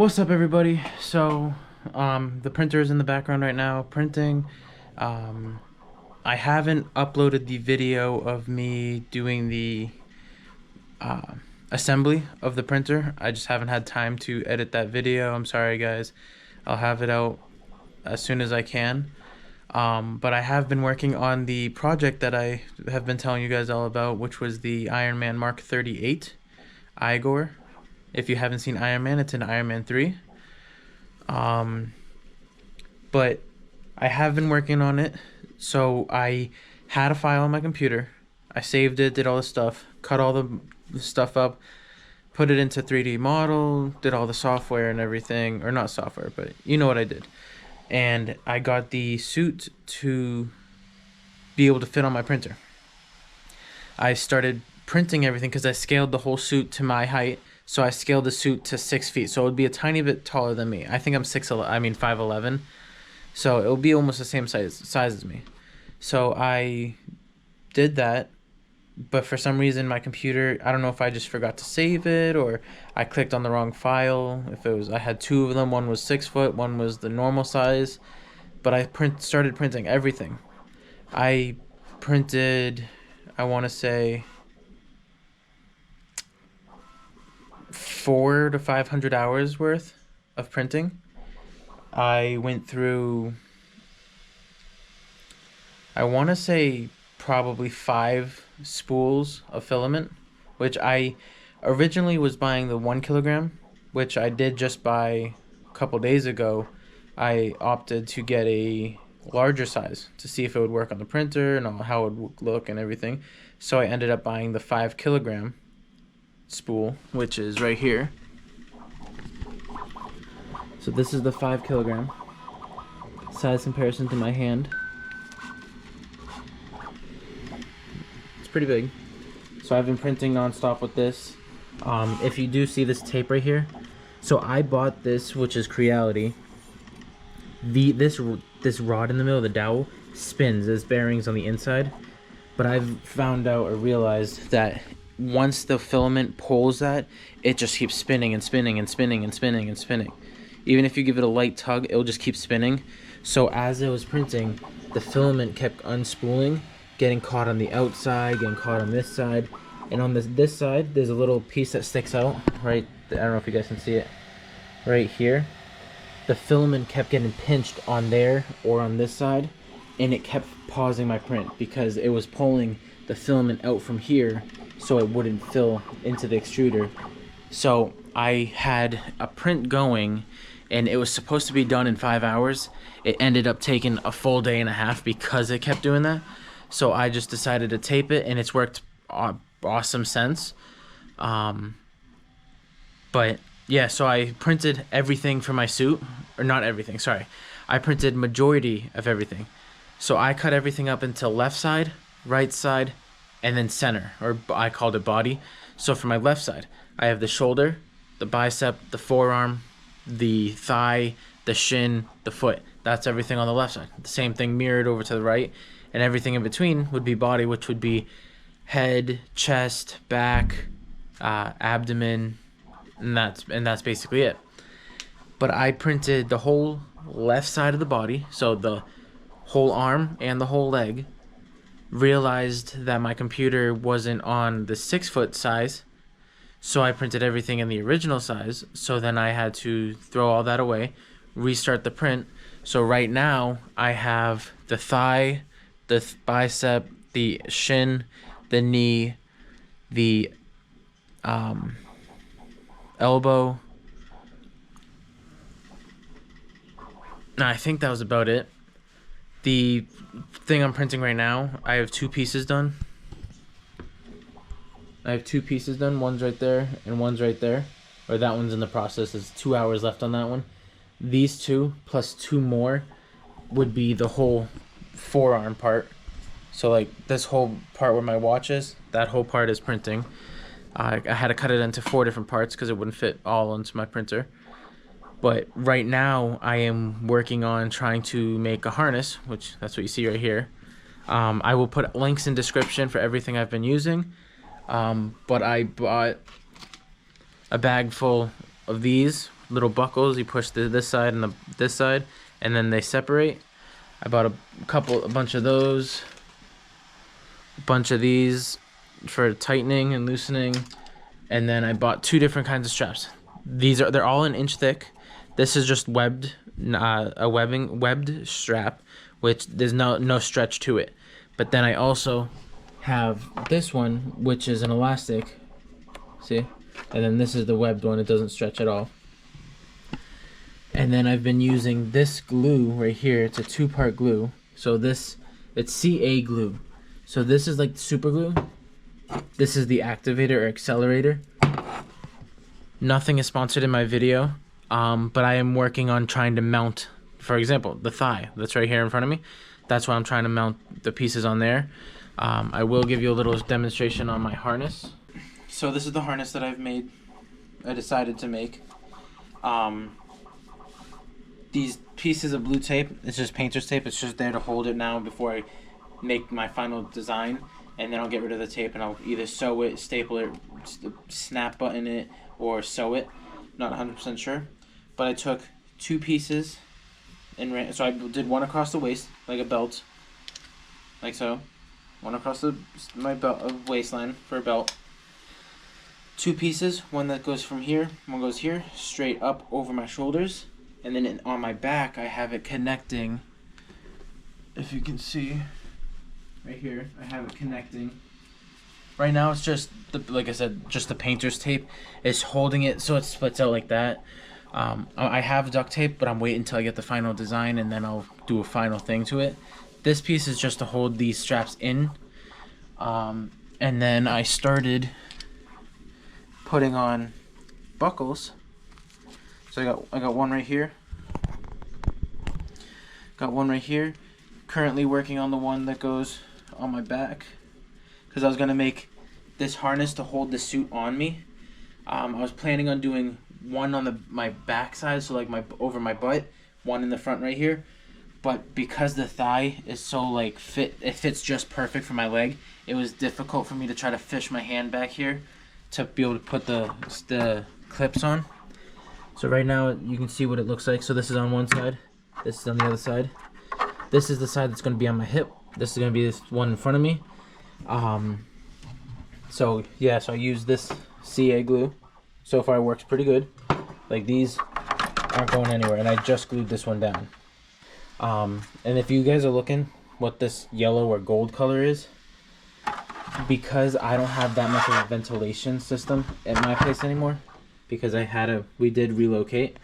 What's up, everybody? So, the printer is in the background right now, printing. Um, I haven't uploaded the video of me doing the uh, assembly of the printer. I just haven't had time to edit that video. I'm sorry, guys. I'll have it out as soon as I can. But I have been working on the project that I have been telling you guys all about, which was the Iron Man Mark 38 Igor. If you haven't seen Iron Man, it's in Iron Man 3. But I have been working on it. So I had a file on my computer. I saved it, did all the stuff, cut all the stuff up, put it into 3D model, did all the software and everything, or not software, but you know what I did. And I got the suit to be able to fit on my printer. I started printing everything because I scaled the whole suit to my height. So I scaled the suit to 6 feet. So it would be a tiny bit taller than me. I think I'm 5'11". So it will be almost the same size as me. So I did that, but for some reason my computer, I don't know if I just forgot to save it or I clicked on the wrong file. If it was, I had two of them. One was 6 foot, one was the normal size. But I started printing everything. I printed, I want to say, 400 to 500 hours worth of printing. I went through, I want to say, probably 5 spools of filament, which I originally was buying the 1 kilogram, which I did just buy a couple days ago. I opted to get a larger size to see if it would work on the printer and how it would look and everything. So I ended up buying the 5 kilogram spool, which is right here. So this is the 5 kilogram size comparison to my hand. It's pretty big. So I've been printing nonstop with this. If you do see this tape right here, so I bought this, which is Creality. This rod in the middle of the dowel spins. There's bearings on the inside, but I've found out or realized that once the filament pulls that, it just keeps spinning and spinning and spinning and spinning and spinning. Even if you give it a light tug, it'll just keep spinning. So as it was printing, the filament kept unspooling, getting caught on the outside, getting caught on this side. And on this side, there's a little piece that sticks out, right? I don't know if you guys can see it. Right here. The filament kept getting pinched on there or on this side, and it kept pausing my print because it was pulling the filament out from here so it wouldn't fill into the extruder. So I had a print going and it was supposed to be done in 5 hours. It ended up taking a full day and a half because it kept doing that. So I just decided to tape it, and it's worked awesome since. But yeah, so I printed everything for my suit, or not everything, sorry. I printed majority of everything. So I cut everything up into left side, right side, and then center, or I called it body. So for my left side, I have the shoulder, the bicep, the forearm, the thigh, the shin, the foot. That's everything on the left side. The same thing mirrored over to the right, and everything in between would be body, which would be head, chest, back, abdomen, and that's basically it. But I printed the whole left side of the body, so the whole arm and the whole leg. Realized that my computer wasn't on the 6 foot size, so I printed everything in the original size. So then I had to throw all that away, restart the print. So right now I have the thigh, the bicep, the shin, the knee, the elbow. No, I think that was about it. The thing I'm printing right now, I have 2 pieces done. One's right there and one's right there. Or that one's in the process. There's 2 hours left on that one. These 2 plus 2 more would be the whole forearm part. So like this whole part where my watch is, that whole part is printing. I had to cut it into 4 different parts because it wouldn't fit all into my printer. But right now I am working on trying to make a harness, which that's what you see right here. I will put links in description for everything I've been using. But I bought a bag full of these, little buckles. You push this side and this side, and then they separate. I bought a bunch of those, a bunch of these for tightening and loosening, and then I bought 2 different kinds of straps. They're all an inch thick. This is just webbed, webbed strap, which there's no stretch to it. But then I also have this one, which is an elastic. See? And then this is the webbed one. It doesn't stretch at all. And then I've been using this glue right here. It's a 2-part glue. So it's CA glue. So this is like super glue. This is the activator or accelerator. Nothing is sponsored in my video, but I am working on trying to mount, for example, the thigh that's right here in front of me. That's why I'm trying to mount the pieces on there. I will give you a little demonstration on my harness. So this is the harness that I decided to make. These pieces of blue tape, it's just painter's tape. It's just there to hold it now before I make my final design. And then I'll get rid of the tape and I'll either sew it, staple it, snap button it, or sew it. Not 100% sure. But I took 2 pieces and so I did one across the waist, like a belt. Like so. One across my belt waistline for a belt. 2 pieces, one that goes from here, one goes here, straight up over my shoulders. And then on my back, I have it connecting, if you can see, right here, I have it connecting. Right now it's just, like I said, just the painter's tape. It's holding it so it splits out like that. I have duct tape, but I'm waiting until I get the final design and then I'll do a final thing to it. This piece is just to hold these straps in. And then I started putting on buckles. So I got one right here. Got one right here. Currently working on the one that goes on my back, because I was gonna make this harness to hold the suit on me. I was planning on doing one on my back side, so like over my butt, one in the front right here. But because the thigh is so like it fits just perfect for my leg, it was difficult for me to try to fish my hand back here to be able to put the clips on. So right now you can see what it looks like. So this is on one side, this is on the other side. This is the side that's going to be on my hip. This is going to be this one in front of me. So yeah, so I use this CA glue. So far it works pretty good. Like these aren't going anywhere, and I just glued this one down. And if you guys are looking what this yellow or gold color is, because I don't have that much of a ventilation system at my place anymore, because we did relocate,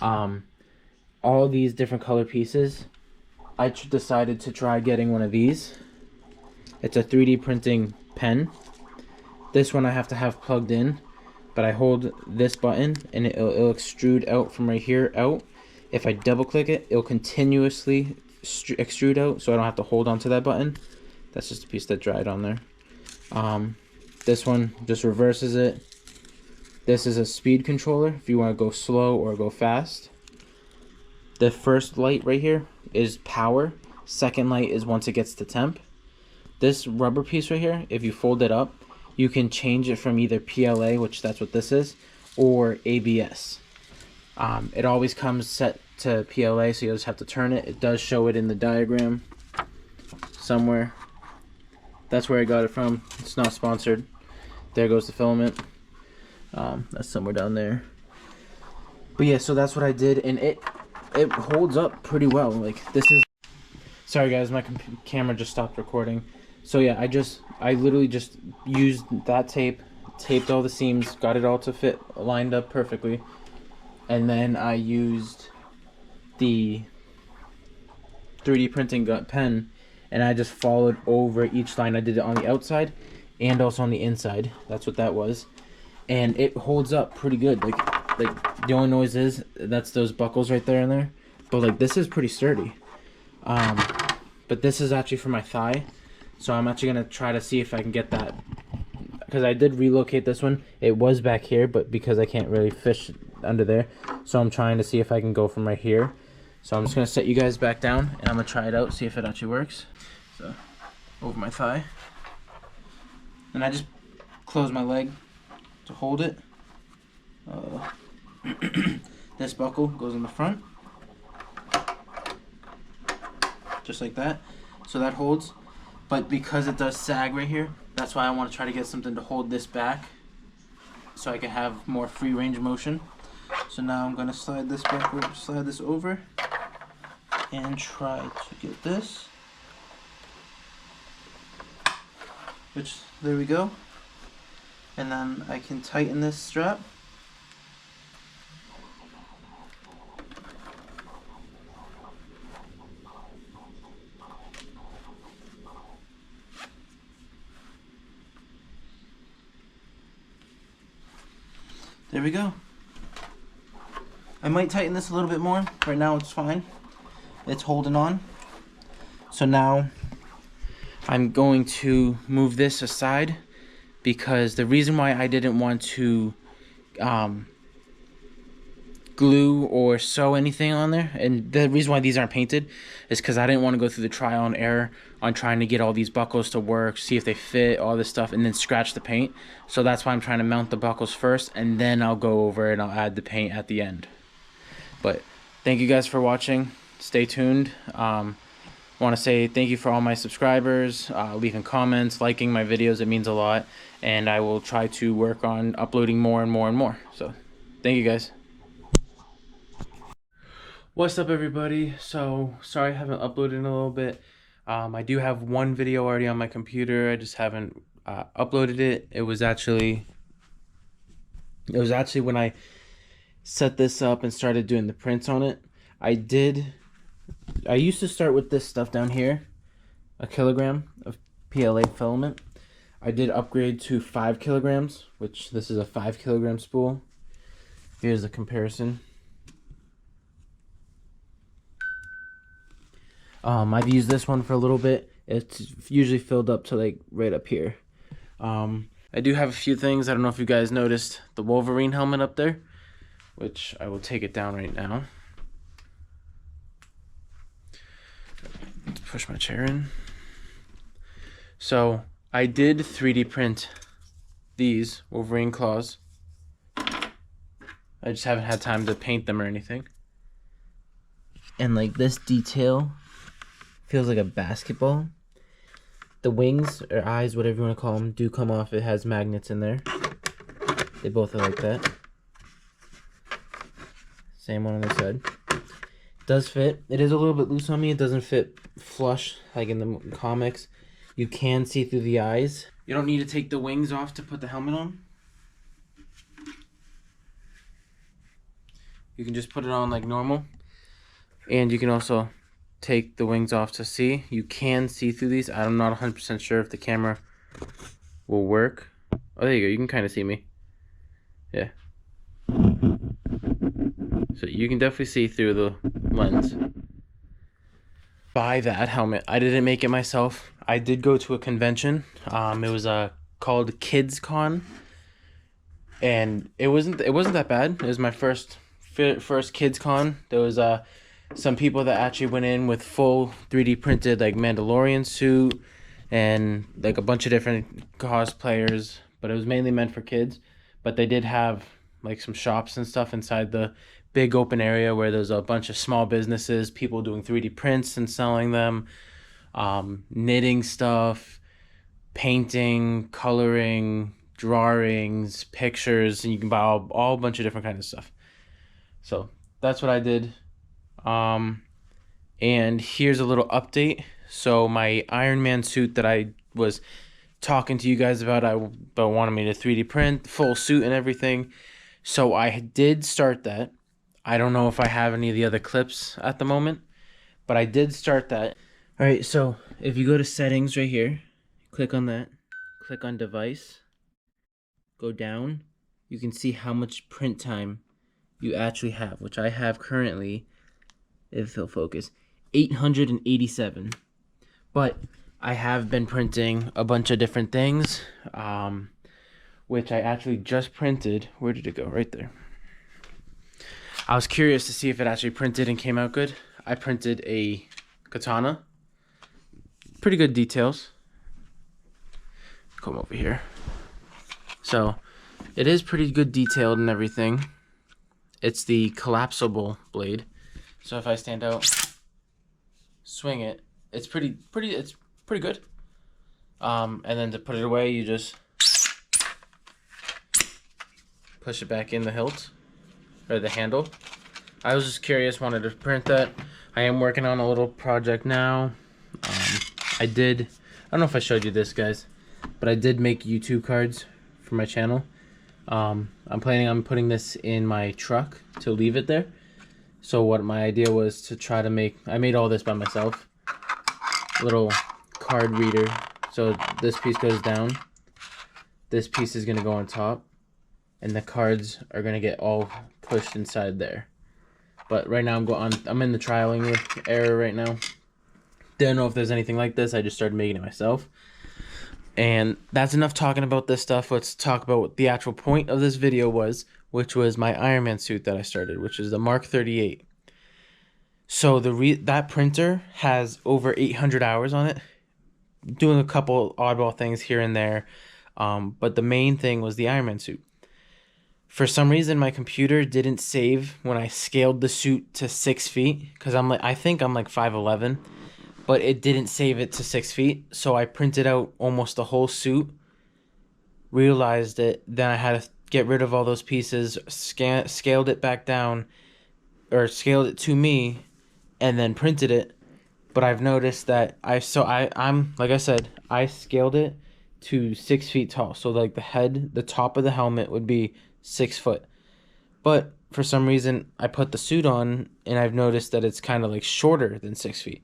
all these different color pieces, I decided to try getting one of these. It's a 3D printing pen. This one I have to have plugged in, but I hold this button and it'll extrude out from right here out. If I double click it, it'll continuously extrude out, so I don't have to hold on to that button. That's just a piece that dried on there. This one just reverses it. This is a speed controller if you want to go slow or go fast. The first light right here is power. Second light is once it gets to temp. This rubber piece right here, if you fold it up, you can change it from either PLA, which that's what this is, or ABS. It always comes set to PLA, so you just have to turn it. It does show it in the diagram somewhere. That's where I got it from. It's not sponsored. There goes the filament. That's somewhere down there. But yeah, so that's what I did, and it holds up pretty well. Like this is. Sorry guys, my camera just stopped recording. So yeah, I literally just used that tape, taped all the seams, got it all to fit, lined up perfectly, and then I used the 3D printing pen, and I just followed over each line. I did it on the outside and also on the inside. That's what that was, and it holds up pretty good. Like the only noise is that's those buckles right there and there, but like this is pretty sturdy. But this is actually for my thigh, so I'm actually gonna try to see if I can get that, because I did relocate this one. It was back here, but because I can't really fish under there, so I'm trying to see if I can go from right here. So I'm just gonna set you guys back down and I'm gonna try it out, see if it actually works. So over my thigh, and I just close my leg to hold it. This buckle goes in the front, just like that. So that holds, but because it does sag right here, that's why I want to try to get something to hold this back so I can have more free range of motion. So now I'm gonna slide this over and try to get this, which, there we go. And then I can tighten this strap. There we go. I might tighten this a little bit more. Right now it's fine. It's holding on. So now I'm going to move this aside because the reason why I didn't want to glue or sew anything on there, and the reason why these aren't painted, is because I didn't want to go through the trial and error on trying to get all these buckles to work, see if they fit, all this stuff, and then scratch the paint. So that's why I'm trying to mount the buckles first, and then I'll go over and I'll add the paint at the end. But thank you guys for watching. Stay tuned. Want to say thank you for all my subscribers, leaving comments, liking my videos. It means a lot, and I will try to work on uploading more and more and more. So thank you guys. What's up, everybody? So sorry I haven't uploaded in a little bit. I do have one video already on my computer. I just haven't uploaded it. It was actually when I set this up and started doing the prints on it. I used to start with this stuff down here, 1 kilogram of PLA filament. I did upgrade to 5 kilograms, which this is a 5 kilogram spool. Here's the comparison. I've used this one for a little bit. It's usually filled up to like right up here. I do have a few things. I don't know if you guys noticed the Wolverine helmet up there, which I will take it down right now. Let's push my chair in. So I did 3D print these Wolverine claws. I just haven't had time to paint them or anything. And like this detail feels like a basketball. The wings or eyes, whatever you want to call them, do come off. It has magnets in there. They both are like that. Same one on this side. Does fit. It is a little bit loose on me. It doesn't fit flush like in the comics. You can see through the eyes. You don't need to take the wings off to put the helmet on. You can just put it on like normal. And you can also take the wings off to see. You can see through these. I'm not 100% sure if the camera will work. Oh, there you go. You can kind of see me. Yeah. So you can definitely see through the lens. Buy that helmet. I didn't make it myself. I did go to a convention. It was called Kids Con, and it wasn't that bad. It was my first Kids Con. There was some people that actually went in with full 3D printed like Mandalorian suit and like a bunch of different cosplayers, but it was mainly meant for kids. But they did have like some shops and stuff inside the big open area where there's a bunch of small businesses, people doing 3D prints and selling them, knitting stuff, painting, coloring, drawings, pictures, and you can buy all a bunch of different kinds of stuff. So that's what I did. And here's a little update. So my Iron Man suit that I was talking to you guys about, but wanted me to 3D print full suit and everything. So I did start that. I don't know if I have any of the other clips at the moment, but I did start that. All right, so if you go to settings right here, click on that, click on device, go down, you can see how much print time you actually have, which I have currently, if it'll focus, 887. But I have been printing a bunch of different things, which I actually just printed. Where did it go? Right there. I was curious to see if it actually printed and came out good. I printed a katana. Pretty good details. Come over here. So it is pretty good detailed and everything. It's the collapsible blade. So if I stand out, swing it, it's pretty good. And then to put it away, you just push it back in the hilt or the handle. I was just curious, wanted to print that. I am working on a little project now. I don't know if I showed you this, guys, but I did make YouTube cards for my channel. I'm planning on putting this in my truck to leave it there. So what my idea was to try to make, I made all this by myself. Little card reader. So this piece goes down. This piece is gonna go on top, and the cards are gonna get all pushed inside there. But right now I'm in the trialing error right now. Don't know if there's anything like this. I just started making it myself. And that's enough talking about this stuff. Let's talk about what the actual point of this video was, which was my Iron Man suit that I started, which is the Mark 38. So that printer has over 800 hours on it, doing a couple oddball things here and there. But the main thing was the Iron Man suit. For some reason, my computer didn't save when I scaled the suit to 6 feet, because I think I'm like 5'11", but it didn't save it to 6 feet. So I printed out almost the whole suit, realized it, then I had to get rid of all those pieces, scaled it back down, or scaled it to me, and then printed it. But I've noticed that I'm like I said, I scaled it to 6 feet tall. So like the top of the helmet would be 6 foot. But for some reason, I put the suit on, and I've noticed that it's kind of like shorter than 6 feet.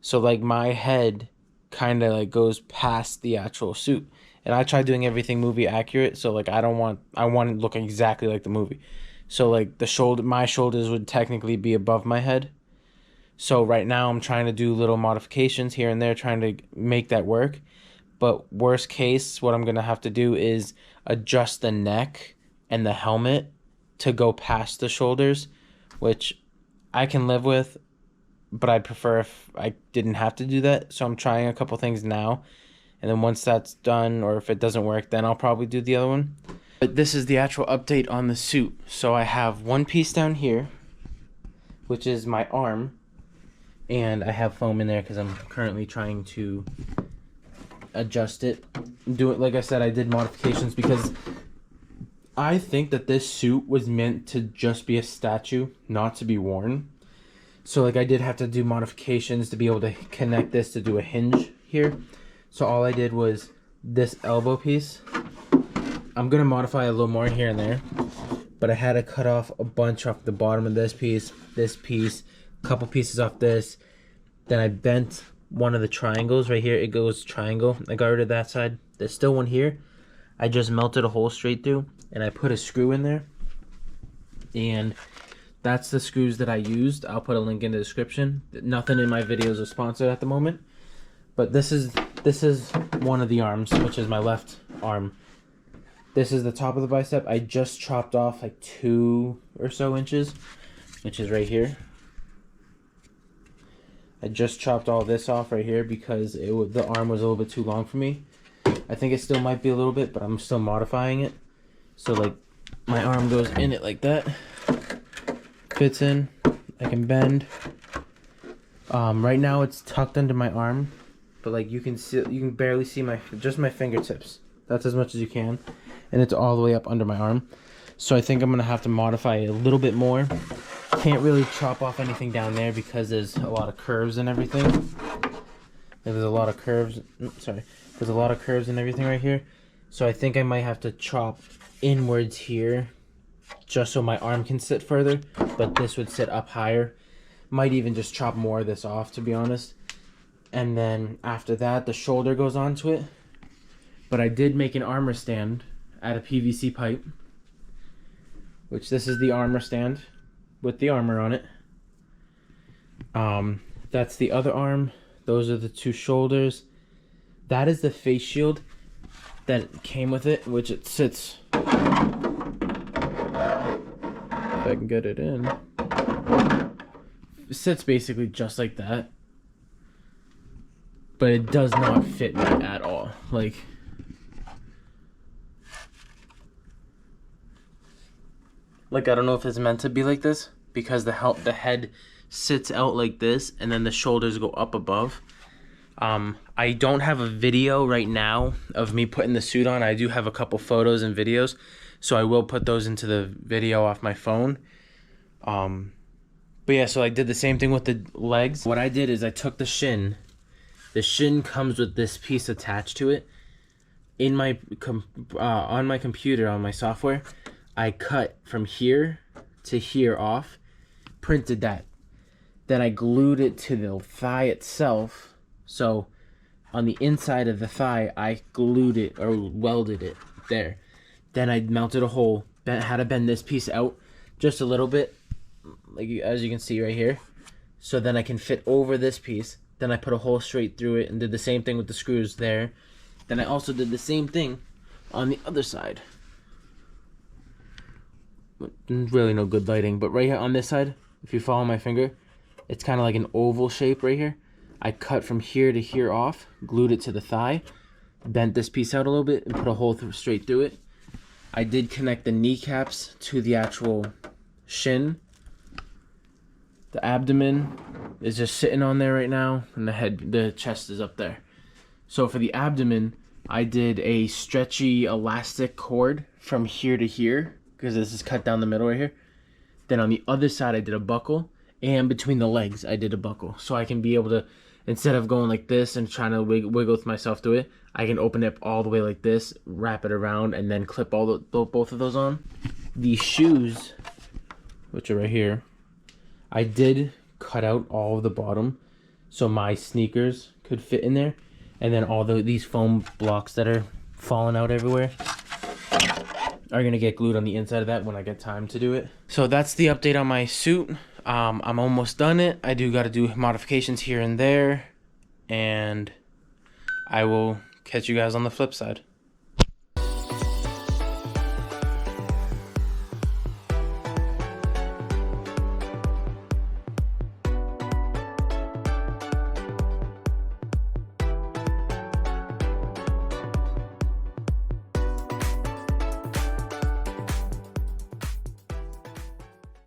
So like my head kind of like goes past the actual suit. And I tried doing everything movie accurate, so like I want it looking exactly like the movie. So like my shoulders would technically be above my head. So right now I'm trying to do little modifications here and there, trying to make that work. But worst case, what I'm going to have to do is adjust the neck and the helmet to go past the shoulders, which I can live with, but I'd prefer if I didn't have to do that. So I'm trying a couple things now. And then once that's done, or if it doesn't work, then I'll probably do the other one. But this is the actual update on the suit. So I have one piece down here, which is my arm. And I have foam in there because I'm currently trying to adjust it. Do it, like I said, I did modifications because I think that this suit was meant to just be a statue, not to be worn. So like I did have to do modifications to be able to connect this to do a hinge here. So all I did was this elbow piece. I'm gonna modify a little more here and there, but I had to cut off a bunch off the bottom of this piece, a couple pieces off this. Then I bent one of the triangles right here. It goes triangle. I got rid of that side. There's still one here. I just melted a hole straight through, and I put a screw in there. And that's the screws that I used. I'll put a link in the description. Nothing in my videos is sponsored at the moment. But this is one of the arms, which is my left arm. This is the top of the bicep. I just chopped off like 2 or so inches, which is right here. I just chopped all this off right here because the arm was a little bit too long for me. I think it still might be a little bit, but I'm still modifying it. So like my arm goes in it like that. Fits in. I can bend. Right now it's tucked under my arm, but like you can barely see just my fingertips. That's as much as you can, and it's all the way up under my arm. So I think I'm gonna have to modify it a little bit more. Can't really chop off anything down there because there's a lot of curves and everything. There's a lot of curves. There's a lot of curves and everything right here. So I think I might have to chop inwards here, just so my arm can sit further. But this would sit up higher. Might even just chop more of this off, to be honest. And then after that, the shoulder goes onto it. But I did make an armor stand out of PVC pipe, which this is the armor stand with the armor on it. That's the other arm. Those are the 2 shoulders. That is the face shield that came with it, which it sits, if I can get it in, it sits basically just like that, but it does not fit me at all. Like, Like, I don't know if it's meant to be like this because the head sits out like this and then the shoulders go up above. I don't have a video right now of me putting the suit on. I do have a couple photos and videos, so I will put those into the video off my phone. But yeah, so I did the same thing with the legs. What I did is I took the shin. The shin comes with this piece attached to it. In my on my computer, on my software, I cut from here to here off, printed that. Then I glued it to the thigh itself. So on the inside of the thigh, I glued it or welded it there. Then I mounted a hole, had to bend this piece out just a little bit, like as you can see right here. So then I can fit over this piece. Then I put a hole straight through it and did the same thing with the screws there. Then I also did the same thing on the other side. Really no good lighting, but right here on this side, if you follow my finger, it's kind of like an oval shape right here. I cut from here to here off, glued it to the thigh, bent this piece out a little bit and put a hole straight through it. I did connect the kneecaps to the actual shin. The abdomen is just sitting on there right now, and the chest is up there. So for the abdomen, I did a stretchy elastic cord from here to here, because this is cut down the middle right here. Then on the other side, I did a buckle, and between the legs, I did a buckle. So I can be able to, instead of going like this and trying to wiggle myself through it, I can open it all the way like this, wrap it around, and then clip both of those on. These shoes, which are right here, I did cut out all of the bottom so my sneakers could fit in there. And then all these foam blocks that are falling out everywhere are gonna get glued on the inside of that when I get time to do it. So that's the update on my suit. I'm almost done it. I do gotta do modifications here and there, and I will catch you guys on the flip side.